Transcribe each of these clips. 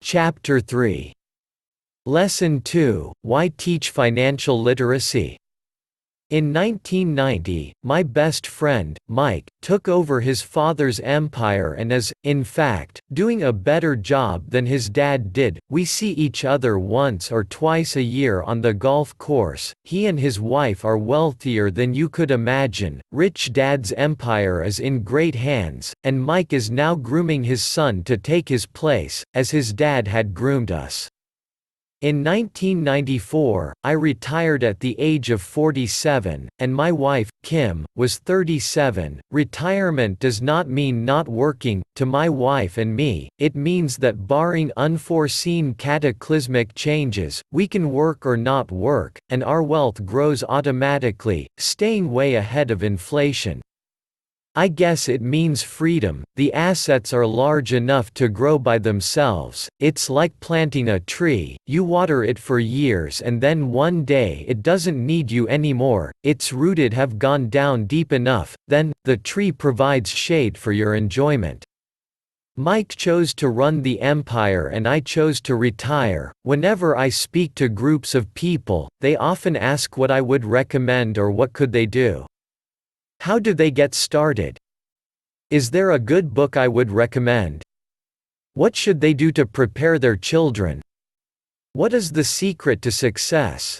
Chapter 3. Lesson 2: Why Teach Financial Literacy? In 1990, my best friend, Mike, took over his father's empire and is, in fact, doing a better job than his dad did. We see each other once or twice a year on the golf course. He and his wife are wealthier than you could imagine. Rich Dad's empire is in great hands, and Mike is now grooming his son to take his place, as his dad had groomed us. In 1994, I retired at the age of 47, and my wife, Kim, was 37. Retirement does not mean not working. To my wife and me, it means that barring unforeseen cataclysmic changes, we can work or not work, and our wealth grows automatically, staying way ahead of inflation. I guess it means freedom. The assets are large enough to grow by themselves. It's like planting a tree. You water it for years and then one day it doesn't need you anymore. Its roots have gone down deep enough. Then, the tree provides shade for your enjoyment. Mike chose to run the empire and I chose to retire. Whenever I speak to groups of people, they often ask what I would recommend or what could they do. How do they get started? Is there a good book I would recommend? What should they do to prepare their children? What is the secret to success?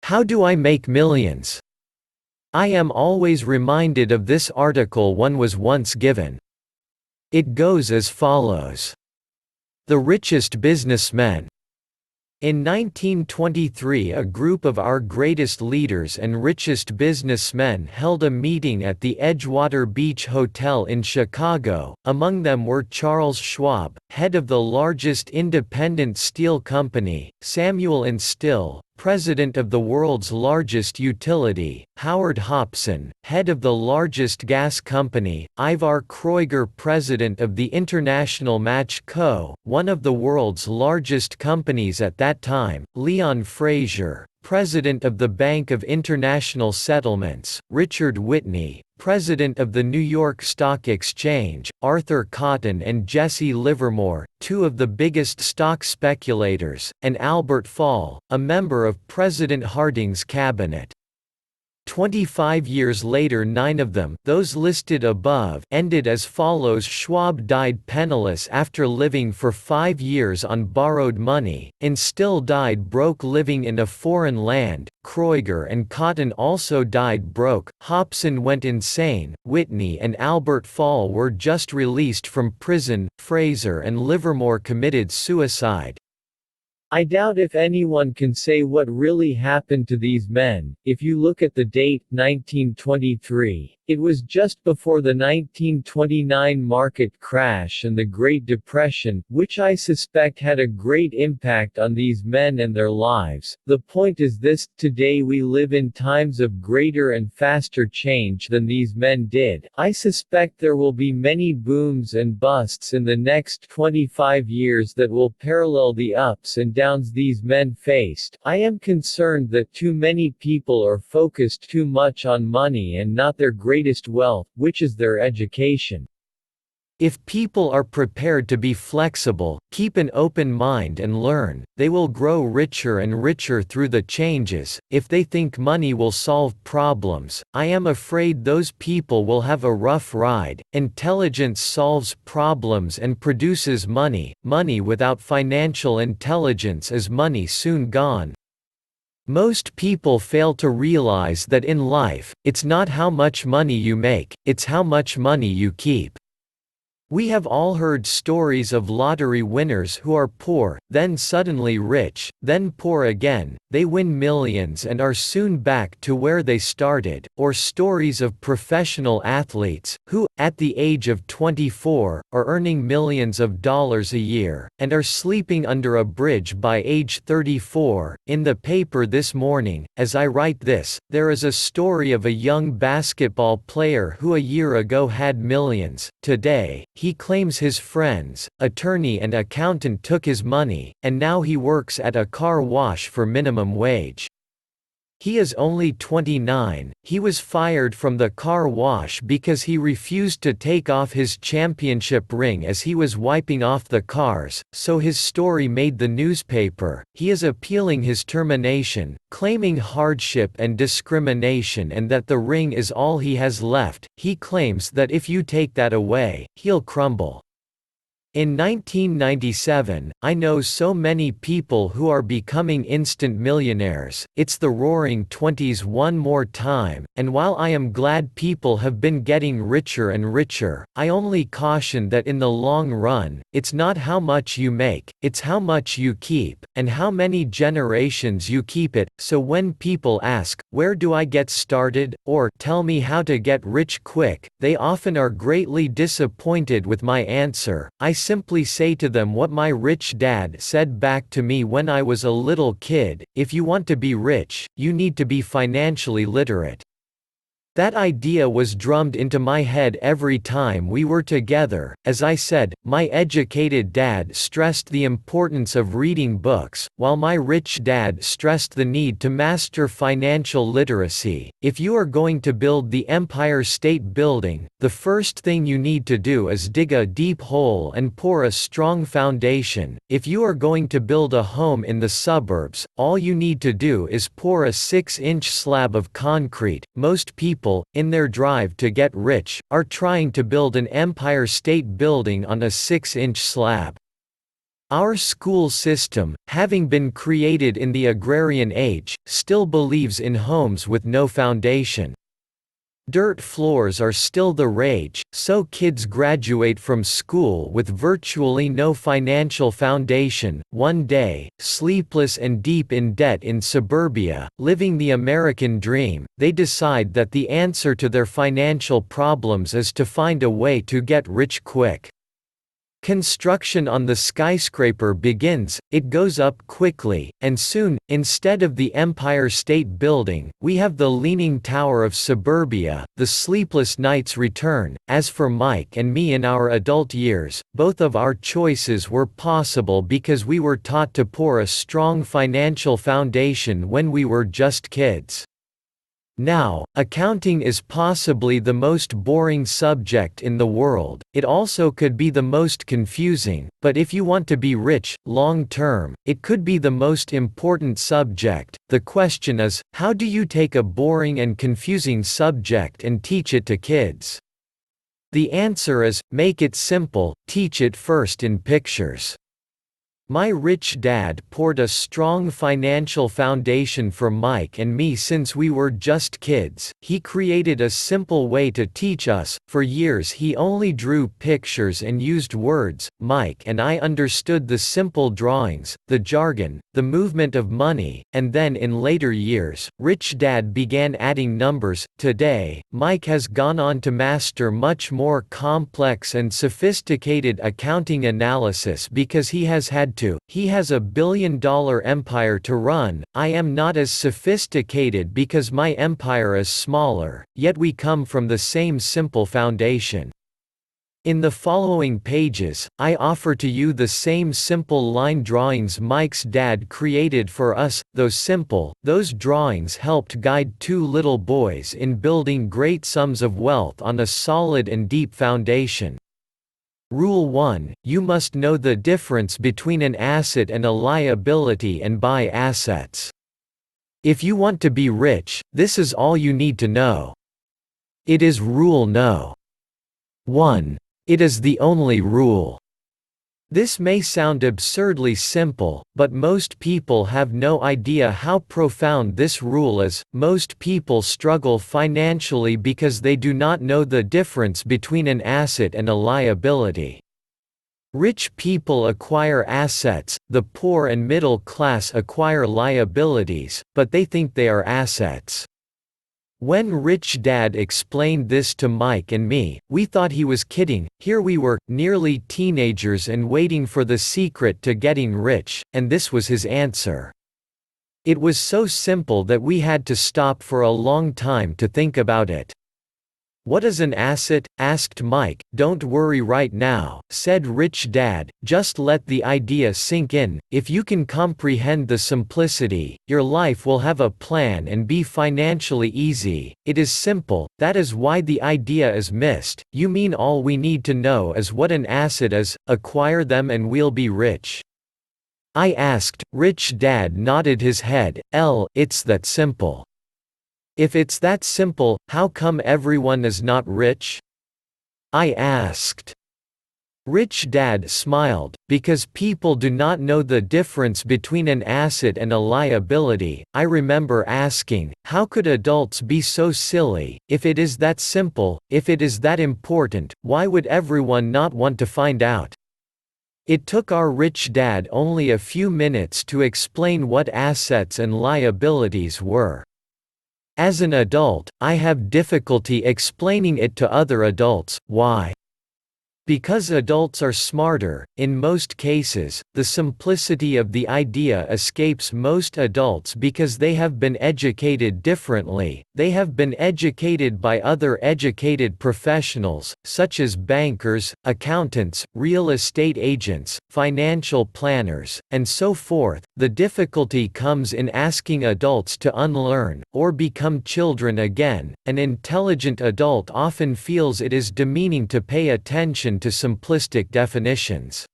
How do I make millions? I am always reminded of this article one was once given. It goes as follows. The richest businessmen. In 1923, a group of our greatest leaders and richest businessmen held a meeting at the Edgewater Beach Hotel in Chicago. Among them were Charles Schwab, head of the largest independent steel company, Samuel N. Still, president of the world's largest utility, Howard Hopson, head of the largest gas company, Ivar Kreuger, president of the International Match Co., one of the world's largest companies at that time, Leon Fraser, president of the Bank of International Settlements, Richard Whitney, president of the New York Stock Exchange, Arthur Cotton and Jesse Livermore, two of the biggest stock speculators, and Albert Fall, a member of President Harding's cabinet. 25 years later, 9 of them, those listed above, ended as follows. Schwab died penniless after living for 5 years on borrowed money, and Still died broke living in a foreign land. Kreuger and Cotton also died broke. Hopson went insane. Whitney and Albert Fall were just released from prison. Fraser and Livermore committed suicide. I doubt if anyone can say what really happened to these men. If you look at the date, 1923, it was just before the 1929 market crash and the Great Depression, which I suspect had a great impact on these men and their lives. The point is this: today we live in times of greater and faster change than these men did. I suspect there will be many booms and busts in the next 25 years that will parallel the ups and downs these men faced. I am concerned that too many people are focused too much on money and not their greatest wealth, which is their education. If people are prepared to be flexible, keep an open mind and learn, they will grow richer and richer through the changes. If they think money will solve problems, I am afraid those people will have a rough ride. Intelligence solves problems and produces money. Money without financial intelligence is money soon gone. Most people fail to realize that in life, it's not how much money you make, it's how much money you keep. We have all heard stories of lottery winners who are poor, then suddenly rich, then poor again. They win millions and are soon back to where they started, or stories of professional athletes, who, at the age of 24, are earning millions of dollars a year, and are sleeping under a bridge by age 34. In the paper this morning, as I write this, there is a story of a young basketball player who a year ago had millions. Today, he claims his friends, attorney and accountant took his money, and now he works at a car wash for minimum wage. He is only 29. He was fired from the car wash because he refused to take off his championship ring as he was wiping off the cars, so his story made the newspaper. He is appealing his termination, claiming hardship and discrimination and that the ring is all he has left. He claims that if you take that away, he'll crumble. In 1997, I know so many people who are becoming instant millionaires. It's the roaring 20s one more time, and while I am glad people have been getting richer and richer, I only caution that in the long run, it's not how much you make, it's how much you keep, and how many generations you keep it. So when people ask, "Where do I get started?" or "Tell me how to get rich quick," they often are greatly disappointed with my answer. I simply say to them what my rich dad said back to me when I was a little kid: if you want to be rich, you need to be financially literate. That idea was drummed into my head every time we were together. As I said, my educated dad stressed the importance of reading books, while my rich dad stressed the need to master financial literacy. If you are going to build the Empire State Building, the first thing you need to do is dig a deep hole and pour a strong foundation. If you are going to build a home in the suburbs, all you need to do is pour a 6-inch slab of concrete. Most people, in their drive to get rich, are trying to build an Empire State Building on a 6-inch slab. Our school system, having been created in the agrarian age, still believes in homes with no foundation. Dirt floors are still the rage, so kids graduate from school with virtually no financial foundation. One day, sleepless and deep in debt in suburbia, living the American dream, they decide that the answer to their financial problems is to find a way to get rich quick. Construction on the skyscraper begins, it goes up quickly, and soon, instead of the Empire State Building, we have the Leaning Tower of suburbia. The sleepless nights return. As for Mike and me in our adult years, both of our choices were possible because we were taught to pour a strong financial foundation when we were just kids. Now, accounting is possibly the most boring subject in the world. It also could be the most confusing, but if you want to be rich, long term, it could be the most important subject. The question is, how do you take a boring and confusing subject and teach it to kids? The answer is, make it simple, teach it first in pictures. My rich dad poured a strong financial foundation for Mike and me since we were just kids. He created a simple way to teach us. For years he only drew pictures and used words. Mike and I understood the simple drawings, the jargon, the movement of money, and then in later years, Rich Dad began adding numbers. Today, Mike has gone on to master much more complex and sophisticated accounting analysis because he has had to. He has a billion-dollar empire to run. I am not as sophisticated because my empire is smaller, yet we come from the same simple foundation. In the following pages, I offer to you the same simple line drawings Mike's dad created for us. Though simple, those drawings helped guide two little boys in building great sums of wealth on a solid and deep foundation. Rule 1: You must know the difference between an asset and a liability and buy assets. If you want to be rich, this is all you need to know. It is Rule No. 1. It is the only rule. This may sound absurdly simple, but most people have no idea how profound this rule is. Most people struggle financially because they do not know the difference between an asset and a liability. Rich people acquire assets, the poor and middle class acquire liabilities, but they think they are assets. When Rich Dad explained this to Mike and me, we thought he was kidding. Here we were, nearly teenagers and waiting for the secret to getting rich, and this was his answer. It was so simple that we had to stop for a long time to think about it. "What is an asset?" asked Mike. "Don't worry right now," said Rich Dad, "just let the idea sink in. If you can comprehend the simplicity, your life will have a plan and be financially easy. It is simple, that is why the idea is missed." "You mean all we need to know is what an asset is, acquire them and we'll be rich?" I asked. Rich Dad nodded his head. It's that simple." "If it's that simple, how come everyone is not rich?" I asked. Rich Dad smiled, "Because people do not know the difference between an asset and a liability." I remember asking, how could adults be so silly? If it is that simple, if it is that important, why would everyone not want to find out? It took our Rich Dad only a few minutes to explain what assets and liabilities were. As an adult, I have difficulty explaining it to other adults. Why? Because adults are smarter. In most cases, the simplicity of the idea escapes most adults because they have been educated differently. They have been educated by other educated professionals, such as bankers, accountants, real estate agents, financial planners, and so forth. The difficulty comes in asking adults to unlearn, or become children again. An intelligent adult often feels it is demeaning to pay attention to simplistic definitions.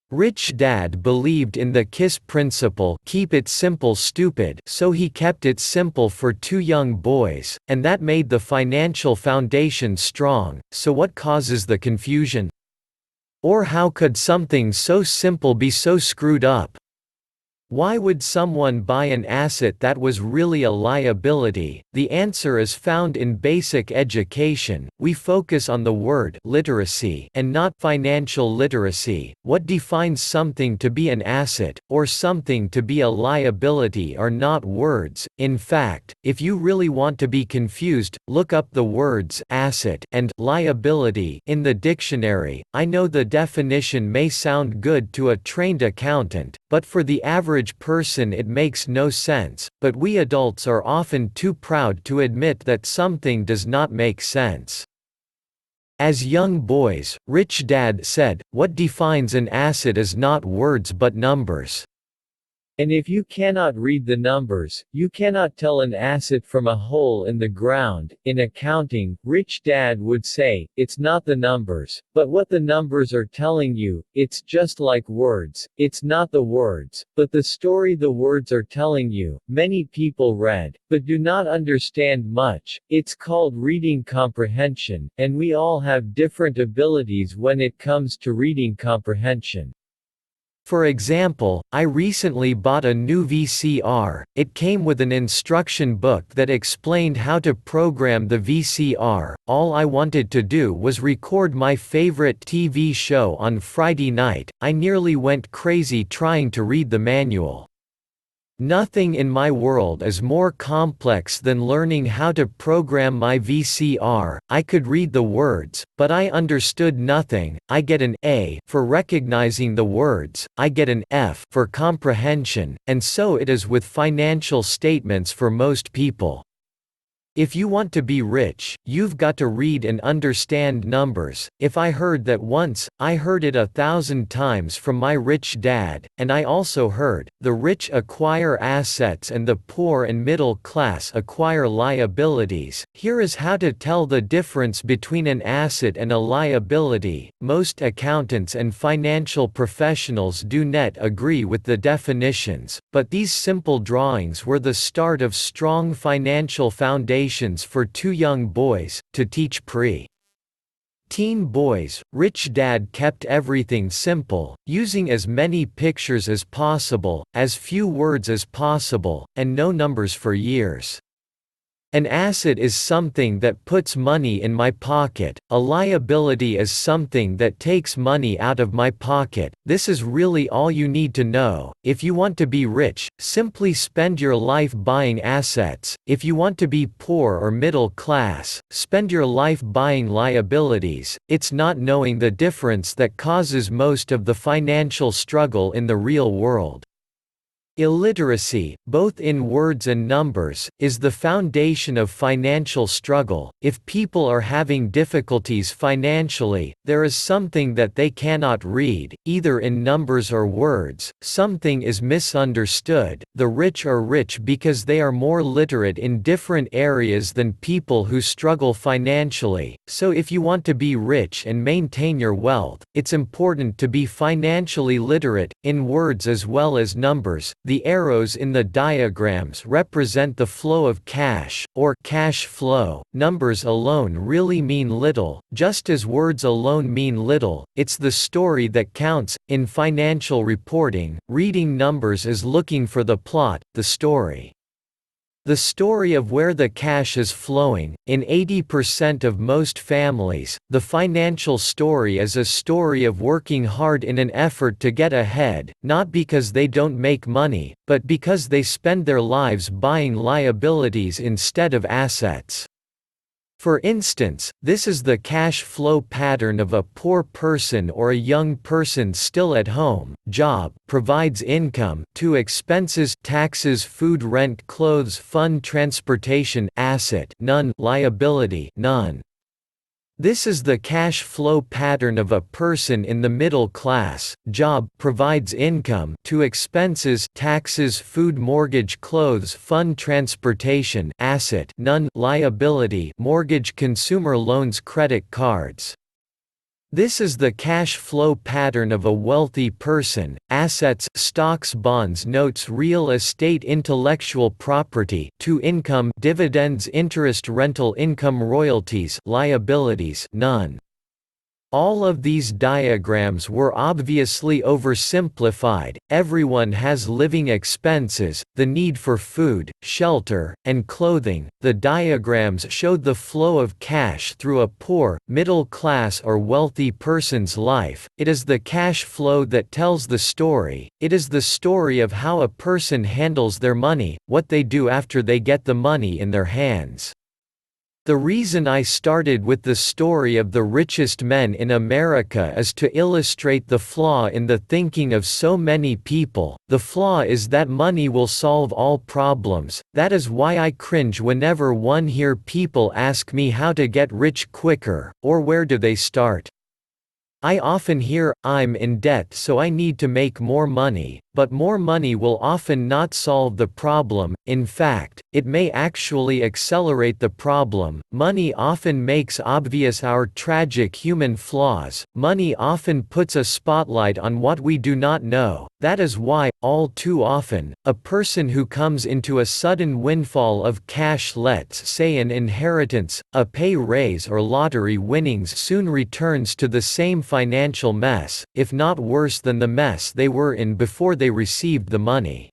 Rich Dad believed in the KISS principle, keep it simple stupid, so he kept it simple for two young boys, and that made the financial foundation strong. So what causes the confusion? Or how could something so simple be so screwed up? Why would someone buy an asset that was really a liability? The answer is found in basic education. We focus on the word literacy and not financial literacy. What defines something to be an asset, or something to be a liability are not words. In fact, if you really want to be confused, look up the words asset and liability in the dictionary. I know the definition may sound good to a trained accountant, but for the average person it makes no sense. But we adults are often too proud to admit that something does not make sense. As young boys, Rich Dad said, what defines an asset is not words but numbers. And if you cannot read the numbers, you cannot tell an asset from a hole in the ground. In accounting, Rich Dad would say, it's not the numbers, but what the numbers are telling you. It's just like words, it's not the words, but the story the words are telling you. Many people read, but do not understand much. It's called reading comprehension, and we all have different abilities when it comes to reading comprehension. For example, I recently bought a new VCR. It came with an instruction book that explained how to program the VCR. All I wanted to do was record my favorite TV show on Friday night. I nearly went crazy trying to read the manual. Nothing in my world is more complex than learning how to program my VCR. I could read the words, but I understood nothing. I get an A for recognizing the words, I get an F for comprehension, and so it is with financial statements for most people. If you want to be rich, you've got to read and understand numbers. If I heard that once, I heard it 1,000 times from my rich dad, and I also heard, the rich acquire assets and the poor and middle class acquire liabilities. Here is how to tell the difference between an asset and a liability. Most accountants and financial professionals do not agree with the definitions, but these simple drawings were the start of strong financial foundations for two young boys, to teach pre-teen boys. Rich Dad kept everything simple, using as many pictures as possible, as few words as possible, and no numbers for years. An asset is something that puts money in my pocket, a liability is something that takes money out of my pocket. This is really all you need to know. If you want to be rich, simply spend your life buying assets. If you want to be poor or middle class, spend your life buying liabilities. It's not knowing the difference that causes most of the financial struggle in the real world. Illiteracy, both in words and numbers, is the foundation of financial struggle. If people are having difficulties financially, there is something that they cannot read, either in numbers or words. Something is misunderstood. The rich are rich because they are more literate in different areas than people who struggle financially. So if you want to be rich and maintain your wealth, it's important to be financially literate, in words as well as numbers. The arrows in the diagrams represent the flow of cash, or cash flow. Numbers alone really mean little, just as words alone mean little. It's the story that counts. In financial reporting, reading numbers is looking for the plot, the story. The story of where the cash is flowing. In 80% of most families, the financial story is a story of working hard in an effort to get ahead, not because they don't make money, but because they spend their lives buying liabilities instead of assets. For instance, this is the cash flow pattern of a poor person or a young person still at home. Job provides income. To expenses, taxes, food, rent, clothes, fund, transportation. Asset none. Liability none. This is the cash flow pattern of a person in the middle class. Job provides income. To expenses, taxes, food, mortgage, clothes, fund, transportation. Asset none. Liability, mortgage, consumer loans, credit cards. This is the cash flow pattern of a wealthy person. Assets, stocks, bonds, notes, real estate, intellectual property. To income, dividends, interest, rental income, royalties. Liabilities none. All of these diagrams were obviously oversimplified. Everyone has living expenses, the need for food, shelter, and clothing. The diagrams showed the flow of cash through a poor, middle class, or wealthy person's life. It is the cash flow that tells the story. It is the story of how a person handles their money, what they do after they get the money in their hands. The reason I started with the story of the richest men in America is to illustrate the flaw in the thinking of so many people. The flaw is that money will solve all problems. That is why I cringe whenever one hear people ask me how to get rich quicker, or where do they start. I often hear, I'm in debt so I need to make more money, but more money will often not solve the problem. In fact, it may actually accelerate the problem. Money often makes obvious our tragic human flaws. Money often puts a spotlight on what we do not know. That is why, all too often, a person who comes into a sudden windfall of cash, let's say an inheritance, a pay raise, or lottery winnings, soon returns to the same financial mess, if not worse than the mess they were in before they received the money.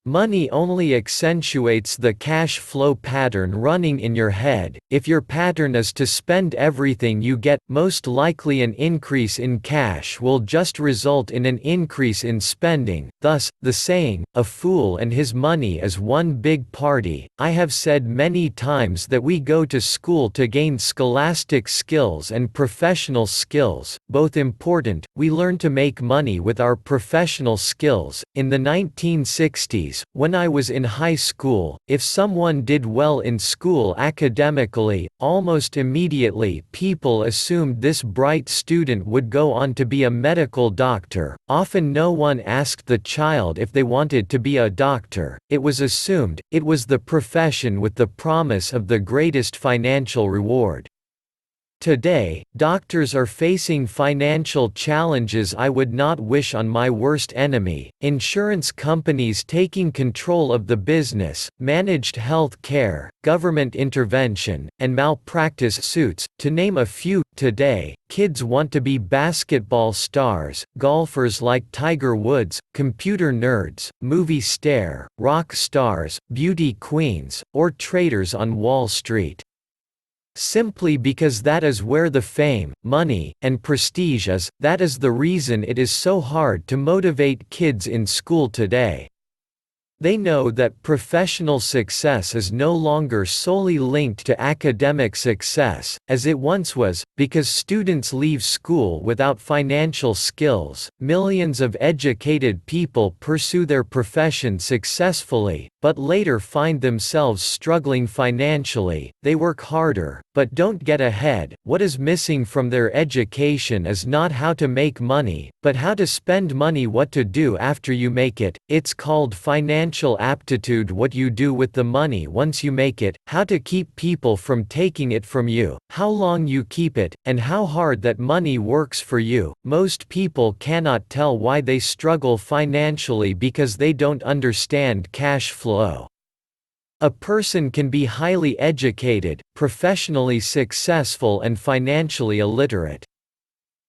Money only accentuates the cash flow pattern running in your head. If your pattern is to spend everything you get, most likely an increase in cash will just result in an increase in spending. Thus, the saying, "A fool and his money is one big party." I have said many times that we go to school to gain scholastic skills and professional skills, both important. We learn to make money with our professional skills. In the 1960s, when I was in high school, if someone did well in school academically, almost immediately people assumed this bright student would go on to be a medical doctor. Often no one asked the child if they wanted to be a doctor. It was assumed it was the profession with the promise of the greatest financial reward. Today, doctors are facing financial challenges I would not wish on my worst enemy: insurance companies taking control of the business, managed health care, government intervention, and malpractice suits, to name a few. Today, kids want to be basketball stars, golfers like Tiger Woods, computer nerds, movie star, rock stars, beauty queens, or traders on Wall Street. Simply because that is where the fame, money, and prestige is. That is the reason it is so hard to motivate kids in school today. They know that professional success is no longer solely linked to academic success, as it once was, because students leave school without financial skills. Millions of educated people pursue their profession successfully, but later find themselves struggling financially. They work harder, but don't get ahead. What is missing from their education is not how to make money, but how to spend money, what to do after you make it. It's called financial aptitude, what you do with the money once you make it, how to keep people from taking it from you, how long you keep it, and how hard that money works for you. Most people cannot tell why they struggle financially because they don't understand cash flow. A person can be highly educated, professionally successful, and financially illiterate.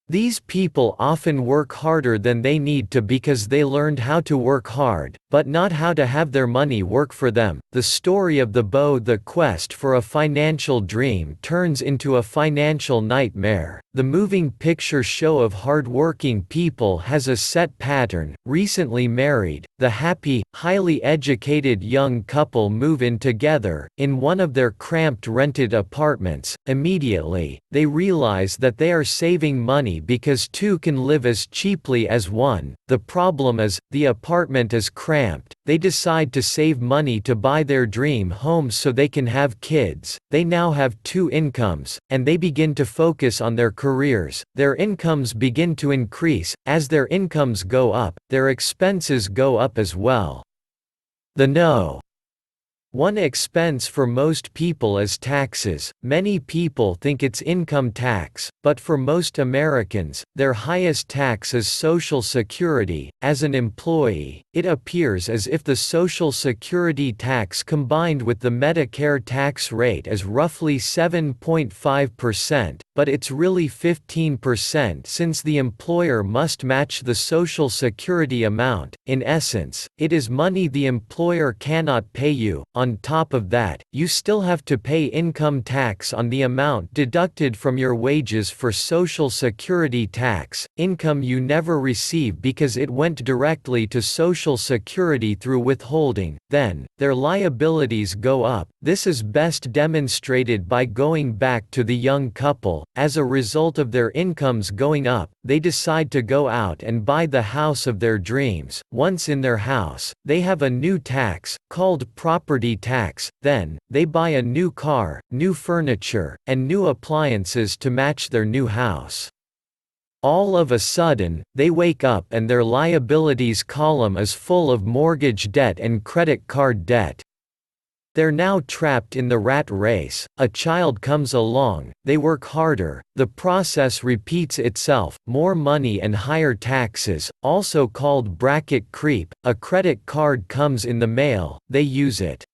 These people often work harder than they need to because they learned how to work hard, but not how to have their money work for them. The story of the bow, the quest for a financial dream turns into a financial nightmare. The moving picture show of hardworking people has a set pattern. Recently married, the happy, highly educated young couple move in together, in one of their cramped rented apartments. Immediately, they realize that they are saving money because two can live as cheaply as one. The problem is, the apartment is cramped. They decide to save money to buy their dream home so they can have kids. They now have two incomes, and they begin to focus on their careers. Their incomes begin to increase. As their incomes go up, their expenses go up as well. The no. One expense for most people is taxes. Many people think it's income tax, but for most Americans, their highest tax is Social Security. As an employee, it appears as if the Social Security tax combined with the Medicare tax rate is roughly 7.5%, but it's really 15% since the employer must match the Social Security amount. In essence, it is money the employer cannot pay you. On top of that, you still have to pay income tax on the amount deducted from your wages for Social Security tax, income you never receive because it went directly to Social Security through withholding. Then, their liabilities go up. This is best demonstrated by going back to the young couple. As a result of their incomes going up, they decide to go out and buy the house of their dreams. Once in their house, they have a new tax, called property tax. Then, they buy a new car, new furniture, and new appliances to match their new house. All of a sudden, they wake up and their liabilities column is full of mortgage debt and credit card debt. They're now trapped in the rat race. A child comes along, they work harder, the process repeats itself, more money and higher taxes, also called bracket creep. A credit card comes in the mail, they use it.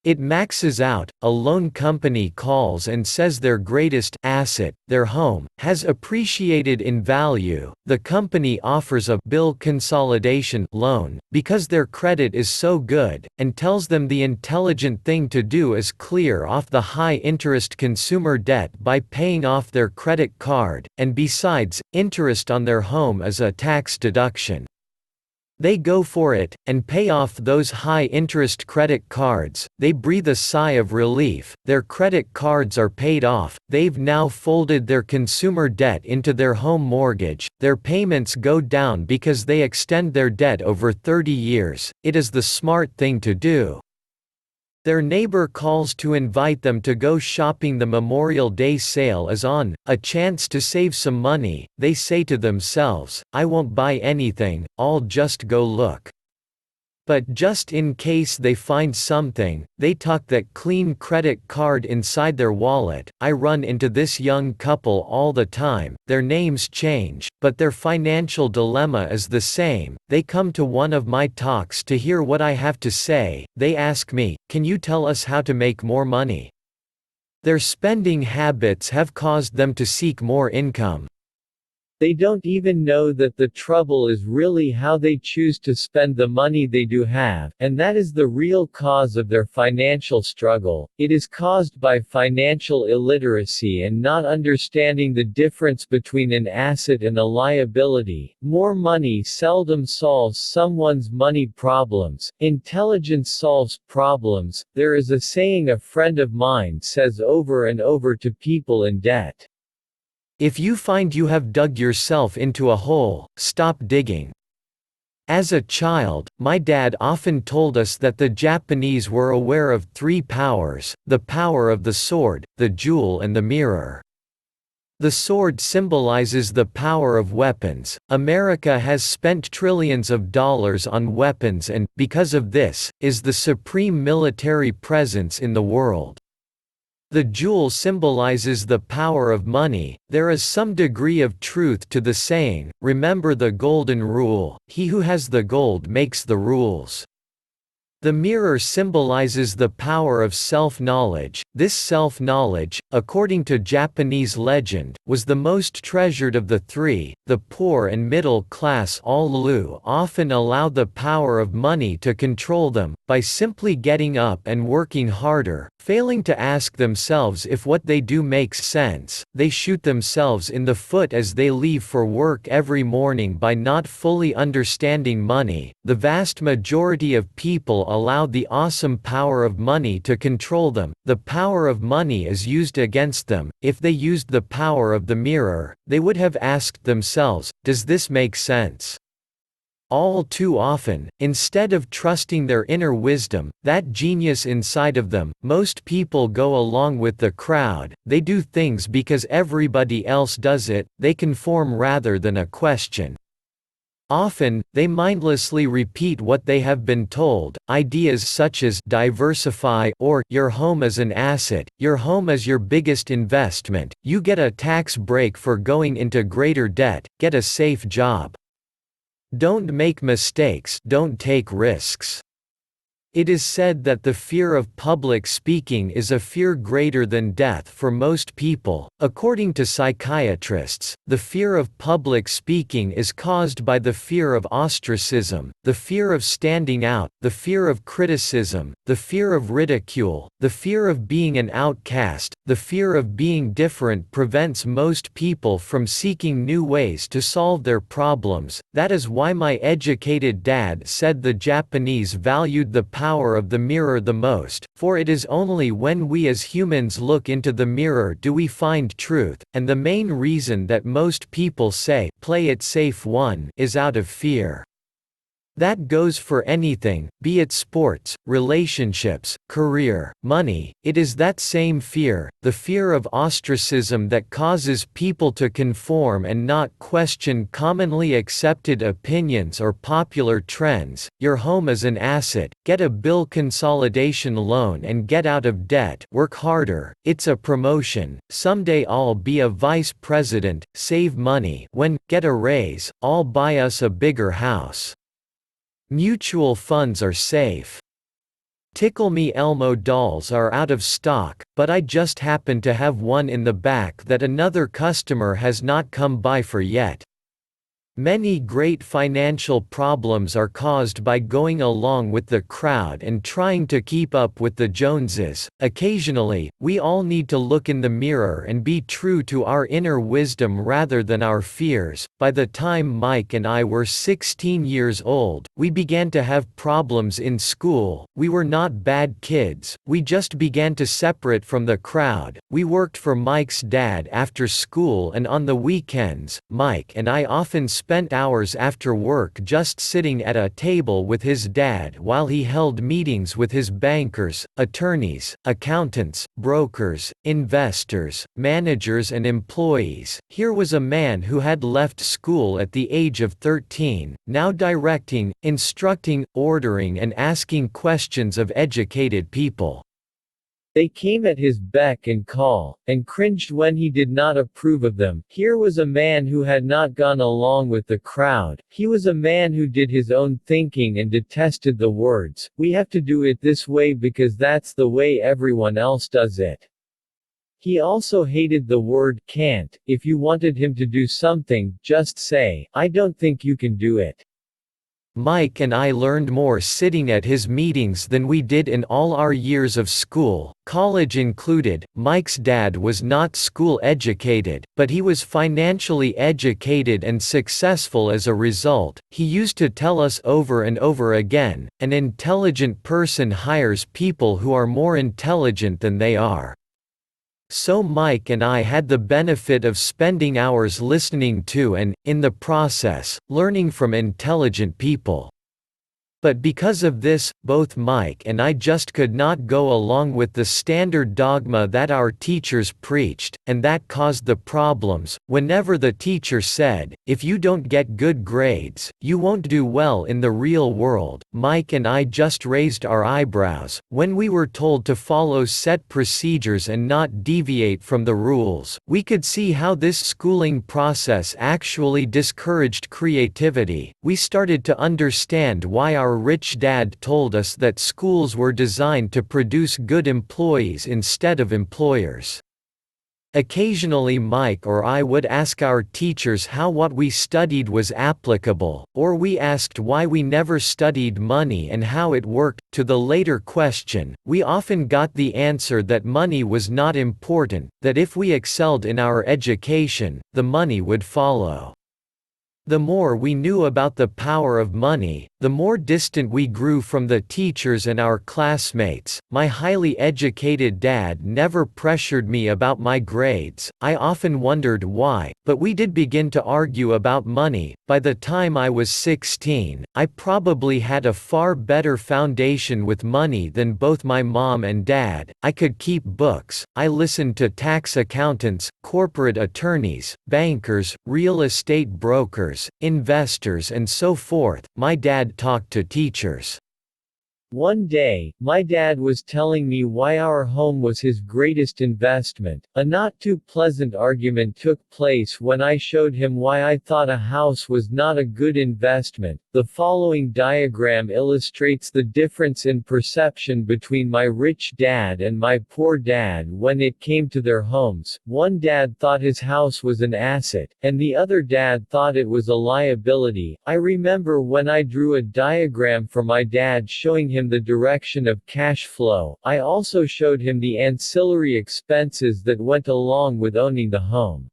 It maxes out, a loan company calls and says their greatest asset, their home, has appreciated in value. The company offers a bill consolidation loan, because their credit is so good, and tells them the intelligent thing to do is clear off the high-interest consumer debt by paying off their credit card, and besides, interest on their home is a tax deduction. They go for it, and pay off those high-interest credit cards. They breathe a sigh of relief, their credit cards are paid off, they've now folded their consumer debt into their home mortgage, their payments go down because they extend their debt over 30 years. It is the smart thing to do. Their neighbor calls to invite them to go shopping. The Memorial Day sale is on, a chance to save some money. They say to themselves, I won't buy anything, I'll just go look. But just in case they find something, they tuck that clean credit card inside their wallet. I run into this young couple all the time. Their names change, but their financial dilemma is the same. They come to one of my talks to hear what I have to say. They ask me, can you tell us how to make more money? Their spending habits have caused them to seek more income. They don't even know that the trouble is really how they choose to spend the money they do have, and that is the real cause of their financial struggle. It is caused by financial illiteracy and not understanding the difference between an asset and a liability. More money seldom solves someone's money problems. Intelligence solves problems. There is a saying a friend of mine says over and over to people in debt. If you find you have dug yourself into a hole, stop digging. As a child, my dad often told us that the Japanese were aware of three powers: the power of the sword, the jewel, and the mirror. The sword symbolizes the power of weapons. America has spent trillions of dollars on weapons and, because of this, is the supreme military presence in the world. The jewel symbolizes the power of money. There is some degree of truth to the saying, remember the golden rule, he who has the gold makes the rules. The mirror symbolizes the power of self-knowledge. This self-knowledge, according to Japanese legend, was the most treasured of the three. The poor and middle class often allow the power of money to control them, by simply getting up and working harder, failing to ask themselves if what they do makes sense. They shoot themselves in the foot as they leave for work every morning by not fully understanding money. The vast majority of people allow the awesome power of money to control them. The power of money is used against them. If they used the power of the mirror, they would have asked themselves, does this make sense? All too often, instead of trusting their inner wisdom, that genius inside of them, most people go along with the crowd. They do things because everybody else does it. They conform rather than a question. Often, they mindlessly repeat what they have been told. Ideas such as diversify or your home is an asset, your home is your biggest investment, you get a tax break for going into greater debt, get a safe job. Don't make mistakes, don't take risks. It is said that the fear of public speaking is a fear greater than death for most people. According to psychiatrists, the fear of public speaking is caused by the fear of ostracism, the fear of standing out, the fear of criticism, the fear of ridicule, the fear of being an outcast. The fear of being different prevents most people from seeking new ways to solve their problems. That is why my educated dad said the Japanese valued the power of the mirror the most, for it is only when we as humans look into the mirror do we find truth, and the main reason that most people say, play it safe is out of fear. That goes for anything, be it sports, relationships, career, money. It is that same fear, the fear of ostracism, that causes people to conform and not question commonly accepted opinions or popular trends. Your home is an asset, get a bill consolidation loan and get out of debt. Work harder, it's a promotion. Someday I'll be a vice president. Save money. When, get a raise, I'll buy us a bigger house. Mutual funds are safe. Tickle Me Elmo dolls are out of stock, but I just happen to have one in the back that another customer has not come by for yet. Many great financial problems are caused by going along with the crowd and trying to keep up with the Joneses. Occasionally, we all need to look in the mirror and be true to our inner wisdom rather than our fears. By the time Mike and I were 16 years old, we began to have problems in school. We were not bad kids, we just began to separate from the crowd. We worked for Mike's dad after school and on the weekends. Mike and I often spent hours after work just sitting at a table with his dad while he held meetings with his bankers, attorneys, accountants, brokers, investors, managers and employees. Here was a man who had left school at the age of 13, now directing, instructing, ordering and asking questions of educated people. They came at his beck and call, and cringed when he did not approve of them. Here was a man who had not gone along with the crowd. He was a man who did his own thinking and detested the words, "We have to do it this way because that's the way everyone else does it." He also hated the word can't. If you wanted him to do something, just say, "I don't think you can do it." Mike and I learned more sitting at his meetings than we did in all our years of school, college included. Mike's dad was not school educated, but he was financially educated and successful as a result. He used to tell us over and over again, "An intelligent person hires people who are more intelligent than they are." So Mike and I had the benefit of spending hours listening to and, in the process, learning from intelligent people. But because of this, both Mike and I just could not go along with the standard dogma that our teachers preached, and that caused the problems. Whenever the teacher said, "If you don't get good grades, you won't do well in the real world," Mike and I just raised our eyebrows. When we were told to follow set procedures and not deviate from the rules, we could see how this schooling process actually discouraged creativity. We started to understand why our rich dad told us that schools were designed to produce good employees instead of employers. Occasionally Mike or I would ask our teachers how what we studied was applicable, or we asked why we never studied money and how it worked. To the later question, we often got the answer that money was not important, that if we excelled in our education, the money would follow. The more we knew about the power of money, the more distant we grew from the teachers and our classmates. My highly educated dad never pressured me about my grades. I often wondered why, but we did begin to argue about money. By the time I was 16, I probably had a far better foundation with money than both my mom and dad. I could keep books. I listened to tax accountants, corporate attorneys, bankers, real estate brokers, investors and so forth. My dad talked to teachers. One day, my dad was telling me why our home was his greatest investment. A not too pleasant argument took place when I showed him why I thought a house was not a good investment. The following diagram illustrates the difference in perception between my rich dad and my poor dad when it came to their homes. One dad thought his house was an asset, and the other dad thought it was a liability. I remember when I drew a diagram for my dad showing him the direction of cash flow, I also showed him the ancillary expenses that went along with owning the home.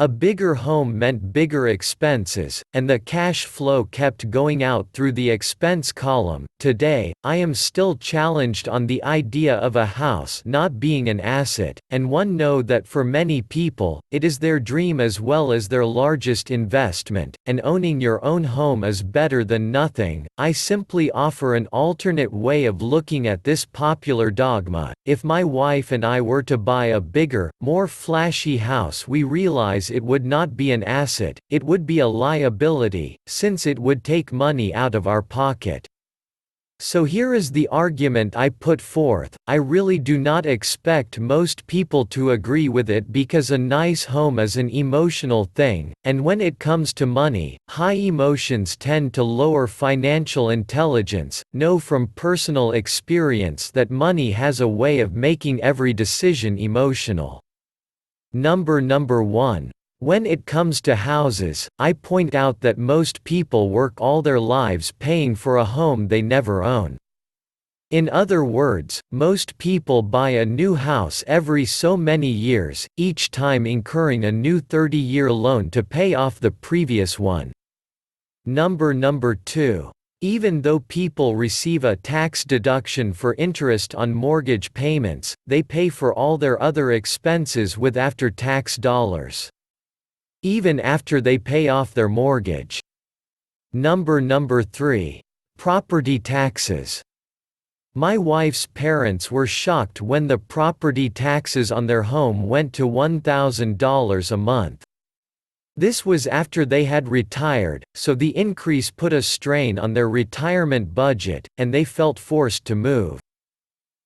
A bigger home meant bigger expenses, and the cash flow kept going out through the expense column. Today, I am still challenged on the idea of a house not being an asset, and one know that for many people, it is their dream as well as their largest investment, and owning your own home is better than nothing. I simply offer an alternate way of looking at this popular dogma. If my wife and I were to buy a bigger, more flashy house, we realize it would not be an asset, it would be a liability, since it would take money out of our pocket. So here is the argument I put forth. I really do not expect most people to agree with it because a nice home is an emotional thing, and when it comes to money, high emotions tend to lower financial intelligence. Know from personal experience that money has a way of making every decision emotional. Number 1. When it comes to houses, I point out that most people work all their lives paying for a home they never own. In other words, most people buy a new house every so many years, each time incurring a new 30-year loan to pay off the previous one. Number 2. Even though people receive a tax deduction for interest on mortgage payments, they pay for all their other expenses with after-tax dollars. Even after they pay off their mortgage. Number 3. Property taxes. My wife's parents were shocked when the property taxes on their home went to $1,000 a month. This was after they had retired, so the increase put a strain on their retirement budget, and they felt forced to move.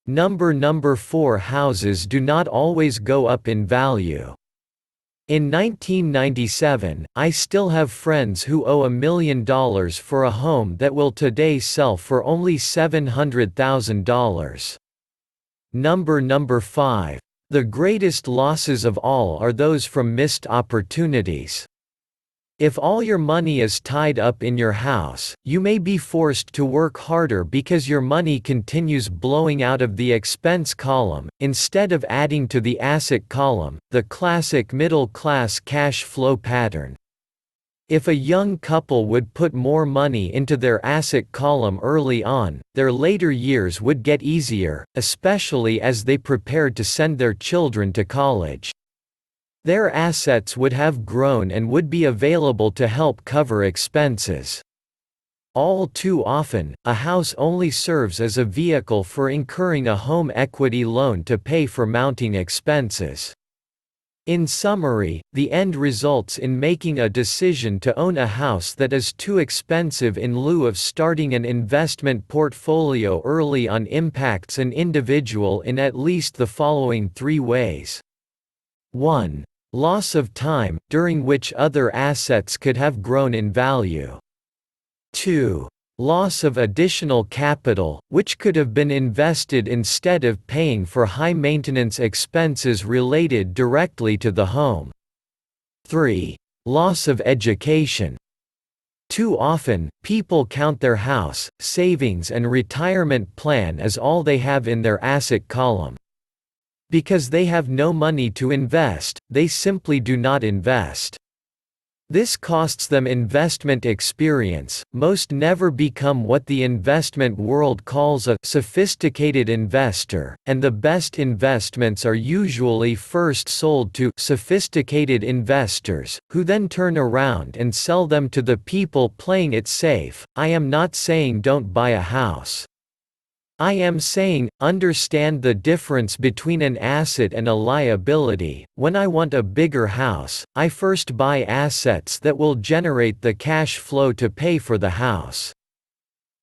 Number 4. Houses do not always go up in value. In 1997, I still have friends who owe $1 million for a home that will today sell for only $700,000. Number 5. The greatest losses of all are those from missed opportunities. If all your money is tied up in your house, you may be forced to work harder because your money continues blowing out of the expense column, instead of adding to the asset column, the classic middle-class cash flow pattern. If a young couple would put more money into their asset column early on, their later years would get easier, especially as they prepared to send their children to college. Their assets would have grown and would be available to help cover expenses. All too often, a house only serves as a vehicle for incurring a home equity loan to pay for mounting expenses. In summary, the end results in making a decision to own a house that is too expensive in lieu of starting an investment portfolio early on impacts an individual in at least the following 3 ways. 1. Loss of time, during which other assets could have grown in value. 2. Loss of additional capital, which could have been invested instead of paying for high-maintenance expenses related directly to the home. 3. Loss of education. Too often, people count their house, savings and retirement plan as all they have in their asset column. Because they have no money to invest, they simply do not invest. This costs them investment experience. Most never become what the investment world calls a sophisticated investor, and the best investments are usually first sold to sophisticated investors, who then turn around and sell them to the people playing it safe. I am not saying don't buy a house. I am saying, understand the difference between an asset and a liability. When I want a bigger house, I first buy assets that will generate the cash flow to pay for the house.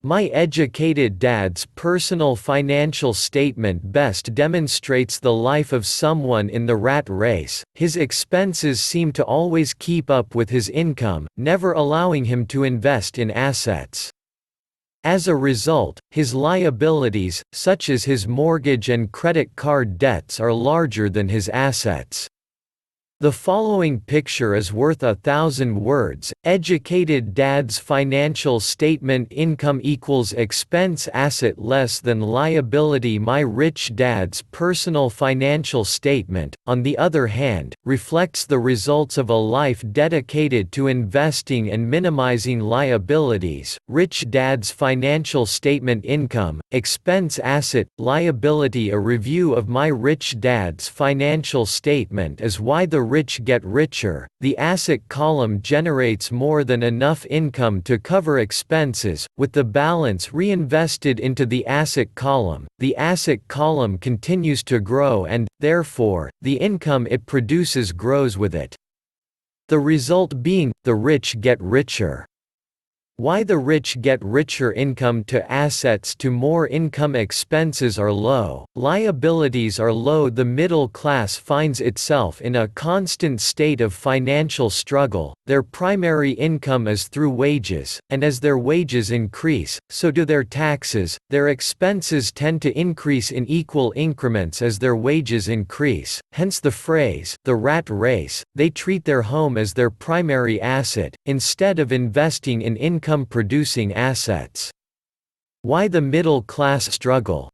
My educated dad's personal financial statement best demonstrates the life of someone in the rat race. His expenses seem to always keep up with his income, never allowing him to invest in assets. As a result, his liabilities, such as his mortgage and credit card debts, are larger than his assets. The following picture is worth 1,000 words. Educated dad's financial statement: income equals expense, asset less than liability. My rich dad's personal financial statement, on the other hand, reflects the results of a life dedicated to investing and minimizing liabilities. Rich dad's financial statement: income, expense, asset, liability. A review of my rich dad's financial statement is why the rich get richer. The asset column generates more than enough income to cover expenses, with the balance reinvested into the asset column. The asset column continues to grow and, therefore, the income it produces grows with it. The result being, the rich get richer. Why the rich get richer: income to assets to more income, expenses are low, liabilities are low. The middle class finds itself in a constant state of financial struggle. Their primary income is through wages, and as their wages increase, so do their taxes. Their expenses tend to increase in equal increments as their wages increase, hence the phrase, the rat race. They treat their home as their primary asset, instead of investing in income-producing assets. Why the middle class struggle?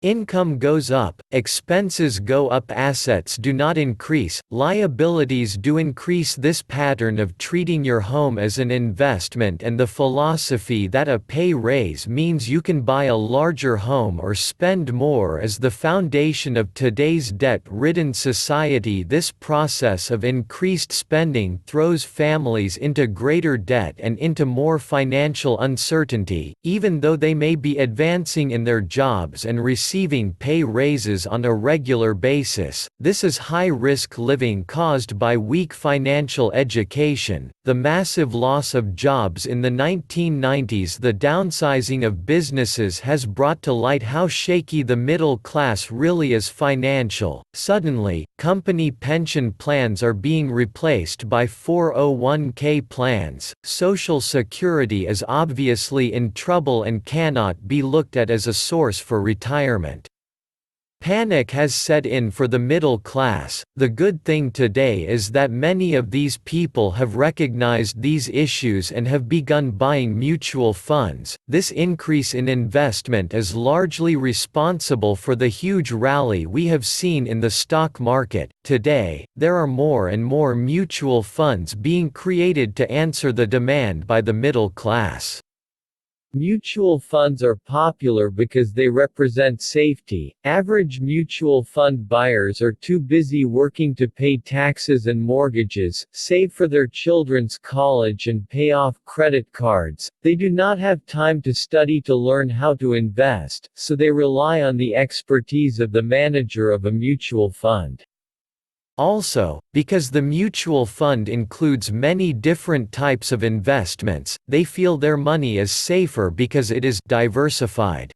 Income goes up, expenses go up, assets do not increase, liabilities do increase. This pattern of treating your home as an investment and the philosophy that a pay raise means you can buy a larger home or spend more is the foundation of today's debt-ridden society. This process of increased spending throws families into greater debt and into more financial uncertainty, even though they may be advancing in their jobs and receiving pay raises on a regular basis. This is high-risk living caused by weak financial education, the massive loss of jobs in the 1990s. The downsizing of businesses has brought to light how shaky the middle class really is financial. Suddenly, company pension plans are being replaced by 401k plans. Social Security is obviously in trouble and cannot be looked at as a source for retirement. Panic has set in for the middle class. The good thing today is that many of these people have recognized these issues and have begun buying mutual funds. This increase in investment is largely responsible for the huge rally we have seen in the stock market. Today, there are more and more mutual funds being created to answer the demand by the middle class. Mutual funds are popular because they represent safety. Average mutual fund buyers are too busy working to pay taxes and mortgages, save for their children's college and pay off credit cards. They do not have time to study to learn how to invest, so they rely on the expertise of the manager of a mutual fund. Also, because the mutual fund includes many different types of investments, they feel their money is safer because it is diversified.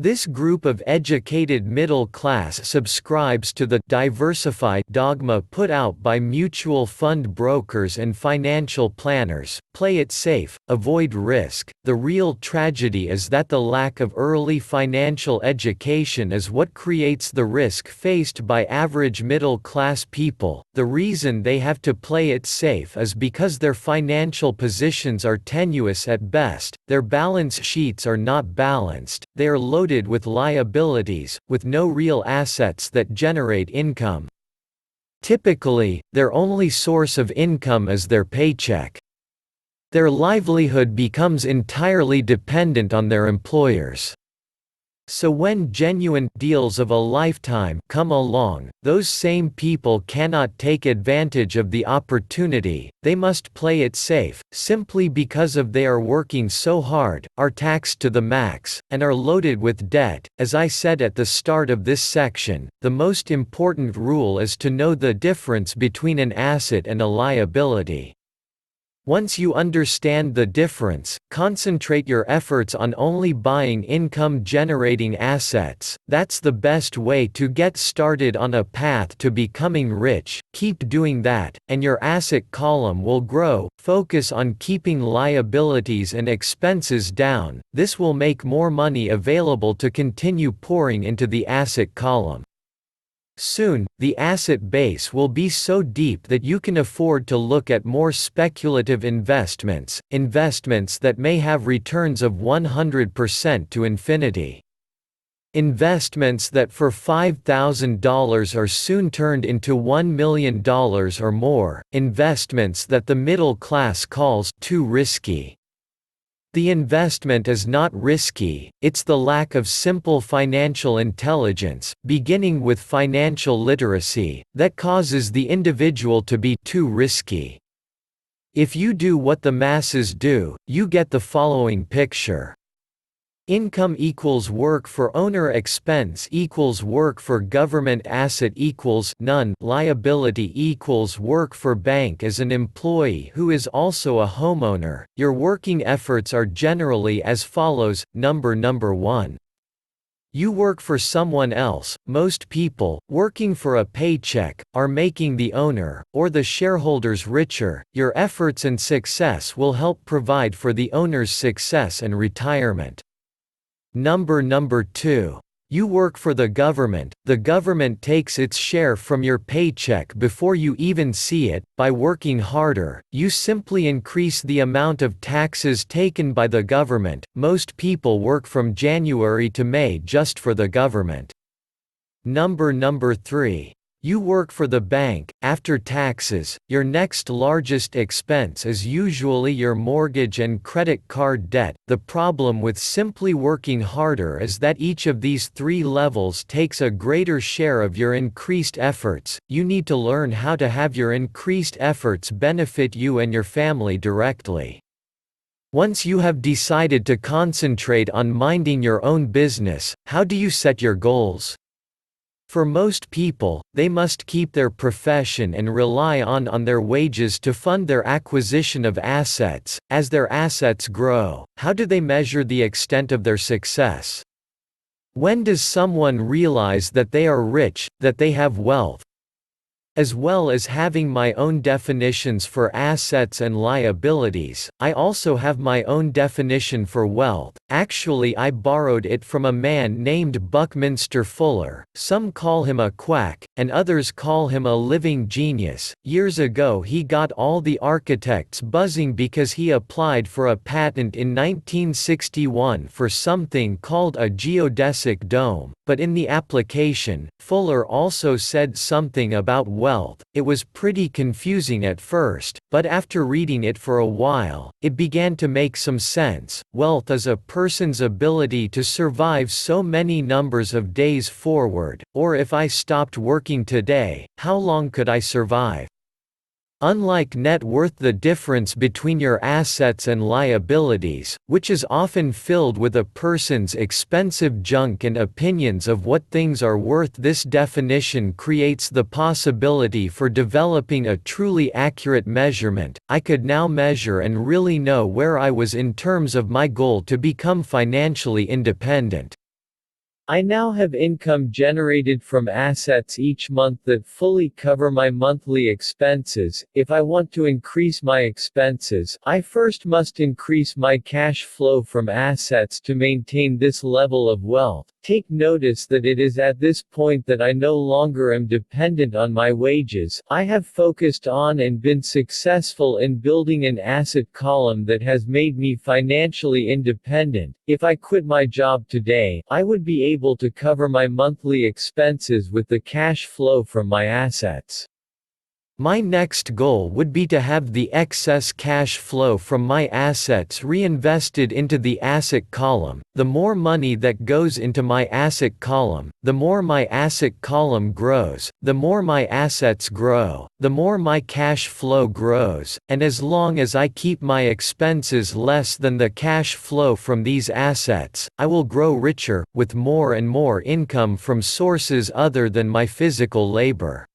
This group of educated middle class subscribes to the diversified dogma put out by mutual fund brokers and financial planners. Play it safe, avoid risk. The real tragedy is that the lack of early financial education is what creates the risk faced by average middle class people. The reason they have to play it safe is because their financial positions are tenuous at best, their balance sheets are not balanced, they are loaded with liabilities, with no real assets that generate income. Typically, their only source of income is their paycheck. Their livelihood becomes entirely dependent on their employers. So when genuine deals of a lifetime come along, those same people cannot take advantage of the opportunity. They must play it safe, simply because of they are working so hard, are taxed to the max, and are loaded with debt. As I said at the start of this section, the most important rule is to know the difference between an asset and a liability. Once you understand the difference, concentrate your efforts on only buying income-generating assets. That's the best way to get started on a path to becoming rich. Keep doing that, and your asset column will grow. Focus on keeping liabilities and expenses down. This will make more money available to continue pouring into the asset column. Soon, the asset base will be so deep that you can afford to look at more speculative investments, investments that may have returns of 100% to infinity. Investments that for $5,000 are soon turned into $1 million or more, investments that the middle class calls too risky. The investment is not risky, it's the lack of simple financial intelligence, beginning with financial literacy, that causes the individual to be too risky. If you do what the masses do, you get the following picture. Income equals work for owner, expense equals work for government, asset equals none, liability equals work for bank. As an employee who is also a homeowner, your working efforts are generally as follows. Number 1. You work for someone else. Most people, working for a paycheck, are making the owner, or the shareholders richer. Your efforts and success will help provide for the owner's success and retirement. Number 2. You work for the government. The government takes its share from your paycheck before you even see it. By working harder, you simply increase the amount of taxes taken by the government. Most people work from January to May just for the government. Number 3. You work for the bank. After taxes, your next largest expense is usually your mortgage and credit card debt. The problem with simply working harder is that each of these three levels takes a greater share of your increased efforts. You need to learn how to have your increased efforts benefit you and your family directly. Once you have decided to concentrate on minding your own business, how do you set your goals? For most people, they must keep their profession and rely on their wages to fund their acquisition of assets. As their assets grow, how do they measure the extent of their success? When does someone realize that they are rich, that they have wealth? As well as having my own definitions for assets and liabilities, I also have my own definition for wealth. Actually, I borrowed it from a man named Buckminster Fuller. Some call him a quack, and others call him a living genius. Years ago, he got all the architects buzzing because he applied for a patent in 1961 for something called a geodesic dome. But in the application, Fuller also said something about wealth. It was pretty confusing at first, but after reading it for a while, it began to make some sense. Wealth is a person's ability to survive so many numbers of days forward, or if I stopped working today, how long could I survive? Unlike net worth, the difference between your assets and liabilities, which is often filled with a person's expensive junk and opinions of what things are worth, this definition creates the possibility for developing a truly accurate measurement. I could now measure and really know where I was in terms of my goal to become financially independent. I now have income generated from assets each month that fully cover my monthly expenses. If I want to increase my expenses, I first must increase my cash flow from assets to maintain this level of wealth. Take notice that it is at this point that I no longer am dependent on my wages. I have focused on and been successful in building an asset column that has made me financially independent. If I quit my job today, I would be able to cover my monthly expenses with the cash flow from my assets. My next goal would be to have the excess cash flow from my assets reinvested into the asset column. The more money that goes into my asset column, the more my asset column grows, the more my assets grow, the more my cash flow grows, and as long as I keep my expenses less than the cash flow from these assets, I will grow richer, with more and more income from sources other than my physical labor.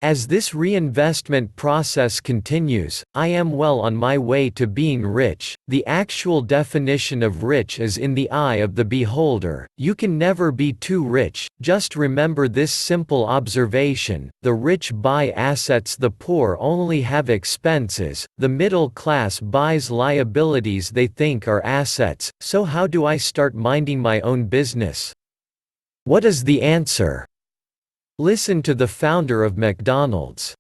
As this reinvestment process continues, I am well on my way to being rich. The actual definition of rich is in the eye of the beholder. You can never be too rich. Just remember this simple observation: the rich buy assets, the poor only have expenses. The middle class buys liabilities they think are assets. So how do I start minding my own business? What is the answer? Listen to the founder of McDonald's.